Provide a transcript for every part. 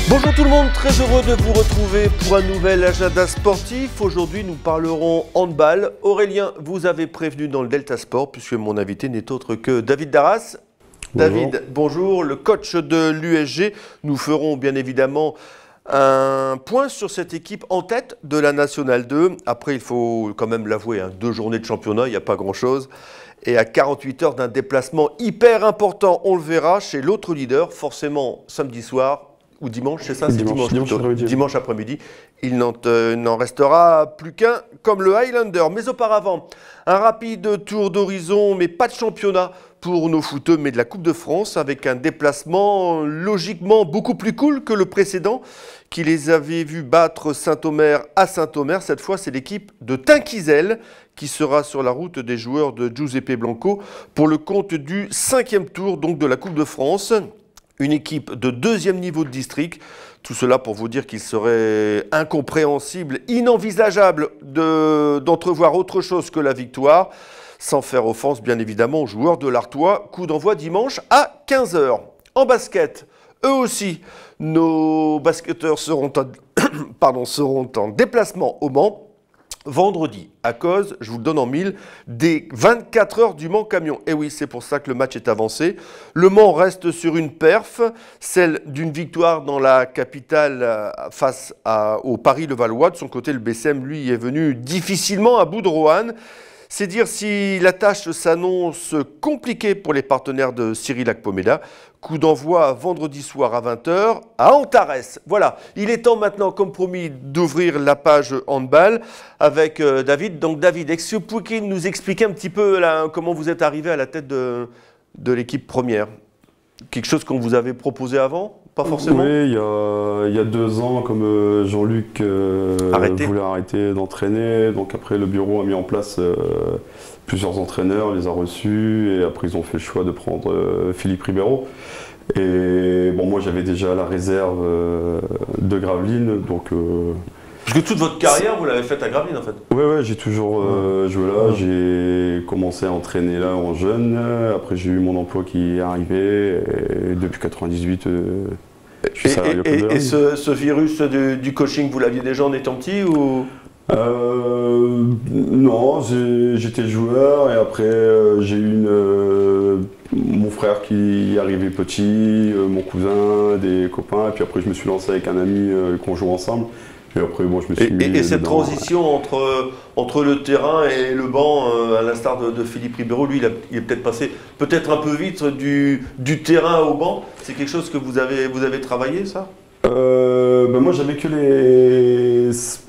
Bonjour tout le monde, très heureux de vous retrouver pour un nouvel agenda sportif. Aujourd'hui, nous parlerons handball. Aurélien, vous avez prévenu dans le Delta Sport, puisque mon invité n'est autre que David Darras. Bonjour. David, bonjour, le coach de l'USG. Nous ferons bien évidemment un point sur cette équipe en tête de la Nationale 2. Après, il faut quand même l'avouer, 2 journées de championnat, il n'y a pas grand-chose. Et à 48 heures d'un déplacement hyper important, on le verra, chez l'autre leader, forcément samedi soir. Ou dimanche, c'est ça? C'est dimanche après-midi. Il n'en restera plus qu'un, comme le Highlander. Mais auparavant, un rapide tour d'horizon, mais pas de championnat pour nos footeux, mais de la Coupe de France, avec un déplacement logiquement beaucoup plus cool que le précédent, qui les avait vus battre Saint-Omer à Saint-Omer. Cette fois, c'est l'équipe de Tinquizel qui sera sur la route des joueurs de Giuseppe Blanco pour le compte du 5e tour donc de la Coupe de France. Une équipe de 2e niveau de district. Tout cela pour vous dire qu'il serait incompréhensible, inenvisageable d'entrevoir autre chose que la victoire, sans faire offense bien évidemment aux joueurs de l'Artois. Coup d'envoi dimanche à 15 h. En basket, eux aussi, nos basketteurs seront en déplacement au Mans. Vendredi, à cause, je vous le donne en 1000, des 24 heures du Mans Camion. Et oui, c'est pour ça que le match est avancé. Le Mans reste sur une perf, celle d'une victoire dans la capitale face au Paris-Levallois. De son côté, le BCM, lui, est venu difficilement à bout de Roanne. C'est dire si la tâche s'annonce compliquée pour les partenaires de Cyril Akpomeda. Coup d'envoi vendredi soir à 20 h à Antares. Voilà, il est temps maintenant, comme promis, d'ouvrir la page handball avec David. Donc David, est-ce que vous pouvez nous expliquer un petit peu là, comment vous êtes arrivé à la tête de l'équipe première? Quelque chose qu'on vous avait proposé avant? Pas forcément? Oui, il y a 2 ans, comme Jean-Luc voulait arrêter d'entraîner. Donc après, le bureau a mis en place plusieurs entraîneurs, les a reçus. Et après, ils ont fait le choix de prendre Philippe Ribeiro. Et bon, moi, j'avais déjà la réserve de Gravelines. Donc, parce que toute votre carrière, vous l'avez faite à Gravelines, en fait? Oui, j'ai toujours joué là. J'ai commencé à entraîner là en jeune. Après, j'ai eu mon emploi qui est arrivé. Et depuis 98, je suis salarié au club de la Et ce virus du coaching, vous l'aviez déjà en étant petit ou? Non, j'étais joueur et après j'ai eu mon frère qui est arrivé petit, mon cousin, des copains. Et puis après, je me suis lancé avec un ami qu'on joue ensemble. Et après, bon, je me suis mis et cette dedans. transition entre le terrain et le banc, à l'instar de Philippe Ribeiro, lui, il est peut-être passé un peu vite du terrain au banc. C'est quelque chose que vous avez travaillé, ça? Moi, j'avais que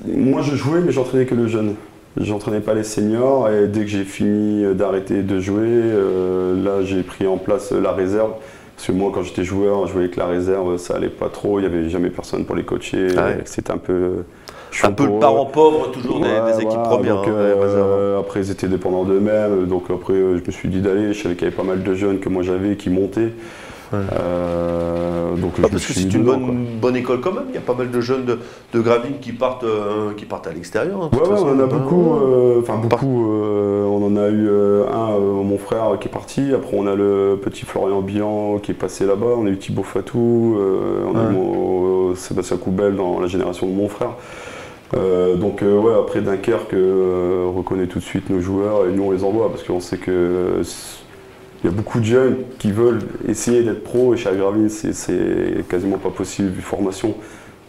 moi, je jouais, mais j'entraînais que le jeune. J'entraînais pas les seniors. Et dès que j'ai fini d'arrêter de jouer, là, j'ai pris en place la réserve. Parce que moi, quand j'étais joueur, je voyais que la réserve, ça allait pas trop. Il n'y avait jamais personne pour les coacher. C'était un peu... Un peu le parent pauvre, toujours des équipes premières. Donc, après, ils étaient dépendants d'eux-mêmes. Donc après, je me suis dit d'aller. Je savais qu'il y avait pas mal de jeunes que moi j'avais qui montaient. Donc, parce que c'est une bonne école quand même. Il y a pas mal de jeunes de Gravelines qui partent à l'extérieur. On en a beaucoup. On en a eu mon frère qui est parti. Après, on a le petit Florian Bian qui est passé là-bas. On a eu Thibaut Fatou. On a eu Sébastien Coubel dans la génération de mon frère. Après Dunkerque reconnaît tout de suite nos joueurs et nous on les envoie parce qu'on sait que il y a beaucoup de jeunes qui veulent essayer d'être pros et chez Gravelines c'est quasiment pas possible vu formation.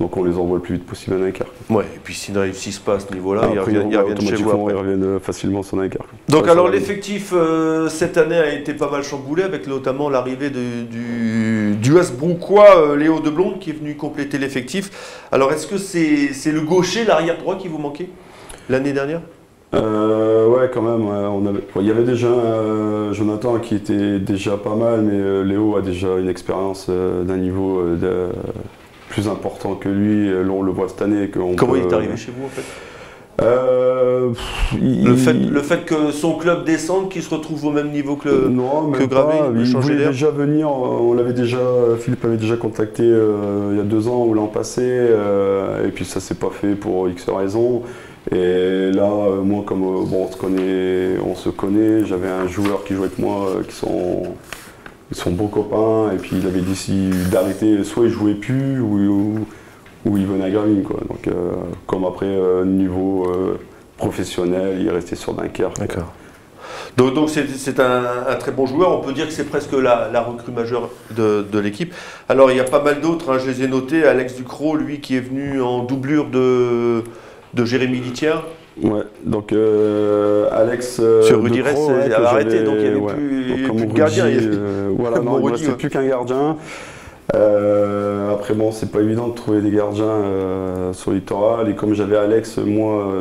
Donc on les envoie le plus vite possible à Dunkerque. Ouais, et puis s'ils ne réussissent pas à ce niveau-là, ils reviennent chez vous. Ils reviennent facilement sur Dunkerque. Donc alors l'effectif cette année a été pas mal chamboulé avec notamment l'arrivée du Hasbrouckois Léo Deblonde qui est venu compléter l'effectif. Alors est-ce que c'est le gaucher, l'arrière droit qui vous manquait l'année dernière? Ouais, quand même. Il y avait déjà Jonathan qui était déjà pas mal, mais Léo a déjà une expérience d'un niveau plus important que lui. On le voit cette année. Comment il est arrivé chez vous en fait? Le fait que son club descende, qu'il se retrouve au même niveau que Gravelines, il voulait déjà venir, Philippe avait déjà contacté il y a 2 ans ou l'an passé, et puis ça s'est pas fait pour X raisons. Et là, moi, comme on se connaît, j'avais un joueur qui jouait avec moi, qui sont ils sont bons copains, et puis il avait décidé d'arrêter, soit il jouait plus, ou il venait à Gravelines, quoi. Donc, comme après, niveau professionnel, il est resté sur Dunkerque. D'accord. Donc c'est un très bon joueur, on peut dire que c'est presque la recrue majeure de l'équipe. Alors il y a pas mal d'autres, hein, je les ai notés, Alex Ducrot, lui qui est venu en doublure de Jérémy Litière. Ouais, donc Alex sur Rudy Ress avait arrêté, donc il n'y avait plus de gardien. Voilà, non, il ne restait plus qu'un gardien. Après bon, c'est pas évident de trouver des gardiens sur le littoral, et comme j'avais Alex, moi,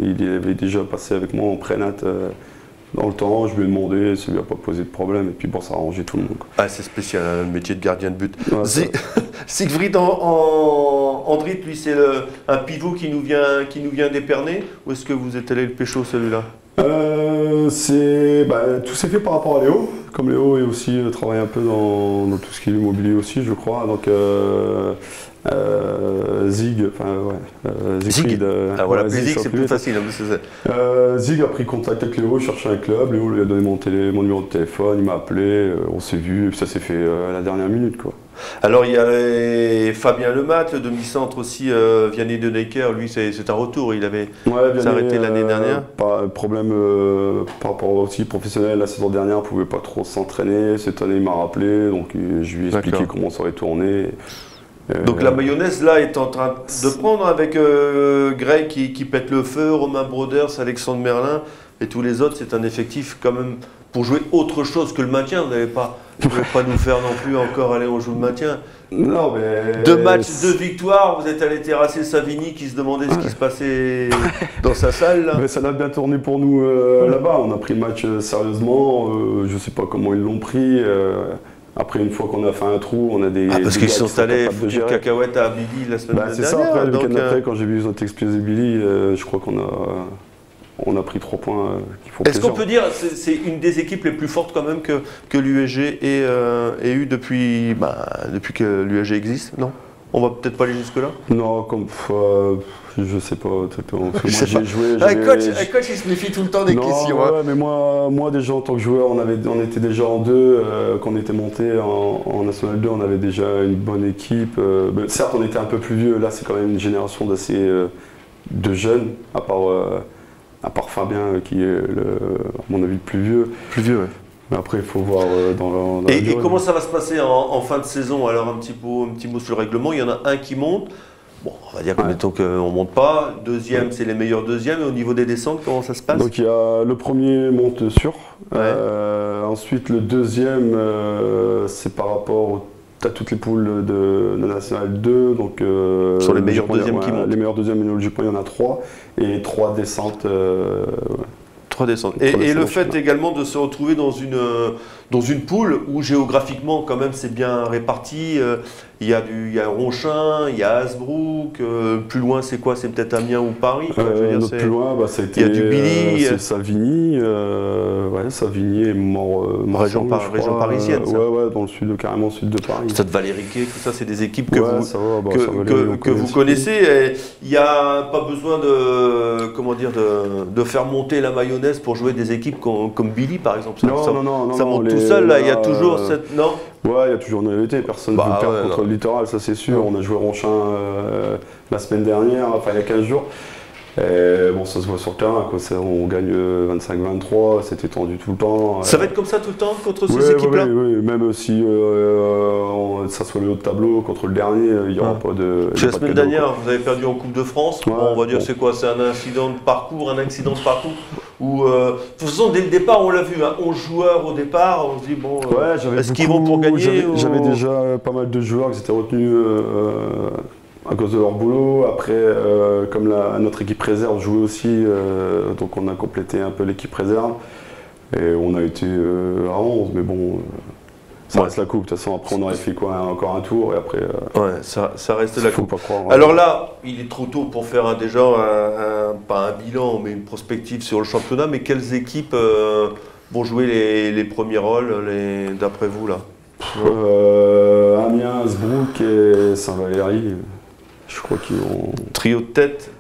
il avait déjà passé avec moi en prénat dans le temps, je lui ai demandé, ça lui a pas posé de problème, et puis bon, ça a arrangé tout le monde, quoi. Ah, c'est spécial, hein, le métier de gardien de but. Ouais, Siegfried Andrit, lui, c'est un pivot qui nous vient d'Épernay, ou est-ce que vous êtes allé le pécho, celui-là? Tout s'est fait par rapport à Léo, comme Léo est aussi travaille un peu dans tout ce qui est immobilier aussi, je crois. Donc Zig, Siegfried. Ah voilà, Zig, c'est plus facile. Zig a pris contact avec Léo, cherchait un club, Léo lui a donné mon numéro de téléphone, il m'a appelé, on s'est vu, et puis ça s'est fait à la dernière minute, quoi. Alors il y a Fabien Lemat, le demi-centre aussi, Vianney de Necker, lui c'est un retour, il avait s'arrêté l'année dernière. Pas de problème par rapport aussi professionnel, la saison dernière, il ne pouvait pas trop s'entraîner, cette année il m'a rappelé, donc je lui ai expliqué comment ça aurait tourné. Donc la mayonnaise là est en train de prendre avec Greg qui pète le feu, Romain Broders, Alexandre Merlin et tous les autres, c'est un effectif quand même pour jouer autre chose que le maintien, vous ne pouvez pas nous faire non plus encore aller on joue le maintien. Non, mais 2 matchs, 2 victoires, vous êtes allé terrasser Savigny qui se demandait ce qui se passait dans sa salle. Là. Mais ça l'a bien tourné pour nous là-bas, on a pris le match sérieusement, je ne sais pas comment ils l'ont pris. Après, une fois qu'on a fait un trou, on a des. Parce qu'ils sont allés foutre une cacahuète à Billy la semaine dernière. C'est ça, après, le week-end après, quand j'ai vu qu'ils ont exploser Billy, je crois qu'on a pris 3 points qui font plaisir. Est-ce qu'on peut dire que c'est une des équipes les plus fortes quand même que l'USG ait eu depuis que l'USG existe, non? On va peut-être pas aller jusque-là? Non, je sais pas exactement. Moi, j'ai joué. Un coach, il se méfie tout le temps des questions. Ouais, mais moi, déjà en tant que joueur, on était déjà en 2. Quand on était monté en National 2, on avait déjà une bonne équipe. Certes, on était un peu plus vieux. Là, c'est quand même une génération de jeunes, à part Fabien, qui est, à mon avis, le plus vieux. Plus vieux, ouais. Mais après, il faut voir dans la Et comment ça va se passer en fin de saison? Alors, un petit mot sur le règlement. Il y en a un qui monte. Bon, on va dire mettons qu'on ne monte pas. Deuxième, c'est les meilleurs deuxièmes. Et au niveau des descentes, comment ça se passe? Donc, il y a le premier monte sûr. Ensuite, le deuxième, c'est par rapport à toutes les poules de National 2. Donc, sur les meilleurs deuxièmes qui montent. Les meilleurs deuxièmes, mais logiquement, il y en a 3. Et 3 descentes. 3 descentes. Et le fait également de se retrouver dans une poule où géographiquement quand même c'est bien réparti. Il y a Ronchin, il y a Hasbrook, plus loin c'est quoi? C'est peut-être Amiens ou Paris? Plus loin, il y a du Billy. C'est Savigny. Savigny est mort. Région parisienne. Ça. Ouais, dans le sud, carrément sud de Paris. Stade Valéry-Quay, tout ça, c'est des équipes que vous connaissez. Il n'y a pas besoin de faire monter la mayonnaise pour jouer des équipes comme Billy par exemple. Ça monte tout seul, là, il y a toujours cette. Non? Ouais, il y a toujours une réalité, personne ne peut perdre contre le littoral, ça c'est sûr. On a joué Ronchin la semaine dernière, enfin il y a 15 jours. Et bon, ça se voit sur le terrain, quoi. On gagne 25-23, c'était tendu tout le temps. Ça va être comme ça tout le temps contre ces équipes-là? Oui, même si ça soit le haut de tableau contre le dernier, il n'y aura pas de. La semaine dernière, vous avez perdu en Coupe de France. On va dire c'est quoi? C'est un accident de parcours, où, de toute façon, dès le départ, on l'a vu, 11 joueurs au départ, on se dit, bon, est-ce qu'ils vont pour gagner? J'avais déjà pas mal de joueurs qui s'étaient retenus à cause de leur boulot. Après, comme notre équipe réserve jouait aussi, donc on a complété un peu l'équipe réserve. Et on a été à 11, mais bon, ça reste la coupe. De toute façon, après, on aurait fait encore un tour et après. Ça reste la coupe. Pas croire, alors là, il est trop tôt pour faire déjà pas un bilan, mais une prospective sur le championnat. Mais quelles équipes vont jouer les premiers rôles, d'après vous là? Amiens, Hasbrook et Saint-Valéry. Je crois qu'ils ont. Trio de tête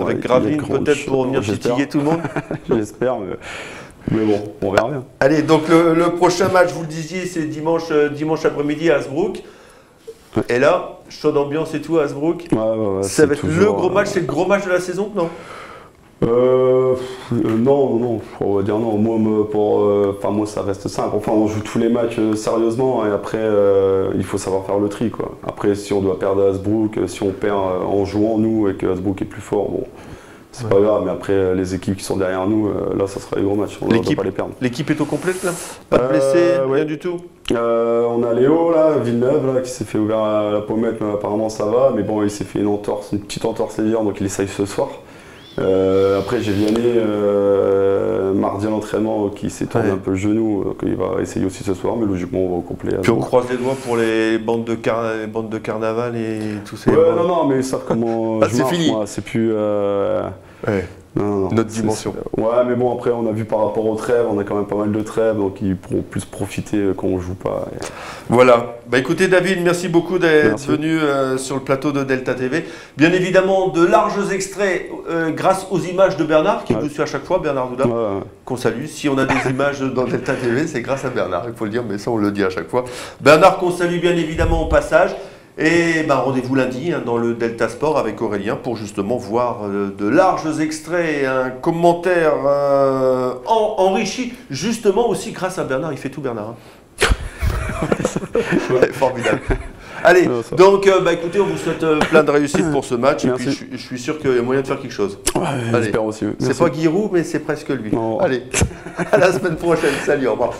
avec Gravelines peut-être pour venir titiller tout le monde. J'espère. Mais Mais bon, on verra bien. Allez, donc le prochain match, vous le disiez, c'est dimanche après-midi à Hasbrook. Ouais. Et là, chaude ambiance et tout à Hasbrook. Ouais, ça va être le gros match, c'est le gros match de la saison, non? Non, on va dire non. Moi, ça reste simple. Enfin, on joue tous les matchs sérieusement et après, il faut savoir faire le tri, quoi. Après, si on doit perdre à Hasbrook, si on perd en jouant nous et que Hasbrook est plus fort, bon, c'est pas grave. Mais après, les équipes qui sont derrière nous, là, ça sera les gros matchs. On ne doit pas les perdre. L'équipe est au complète là? Pas de blessés, rien du tout? On a Léo là, Villeneuve là, qui s'est fait ouvrir à la pommette, mais apparemment ça va. Mais bon, il s'est fait une petite entorse légère, donc il essaye ce soir. Après j'ai Vianney mardi à l'entraînement qui s'est tourné un peu le genou, donc il va essayer aussi ce soir, mais logiquement on va au complet. Puis on croise les doigts pour les bandes de carnaval et tout ça. Non, mais ils savent comment c'est fini. C'est plus... Non, notre dimension. Ouais, mais bon, après, on a vu par rapport aux trêves, on a quand même pas mal de trêves, donc ils pourront plus profiter quand on joue pas. Voilà. Bah écoutez, David, merci beaucoup d'être venu sur le plateau de Delta TV. Bien évidemment, de larges extraits grâce aux images de Bernard, qui vous suit à chaque fois, Bernard Douda, qu'on salue. Si on a des images dans Delta TV, c'est grâce à Bernard, il faut le dire, mais ça on le dit à chaque fois. Bernard qu'on salue bien évidemment au passage. Et rendez-vous lundi dans le Delta Sport avec Aurélien pour justement voir de larges extraits et un commentaire enrichi justement aussi grâce à Bernard. Il fait tout Bernard. Formidable. Allez, donc écoutez, on vous souhaite plein de réussite pour ce match. Merci. Et puis je suis sûr qu'il y a moyen de faire quelque chose. J'espère aussi. C'est pas Giroud, mais c'est presque lui. Allez, à la semaine prochaine. Salut, au revoir.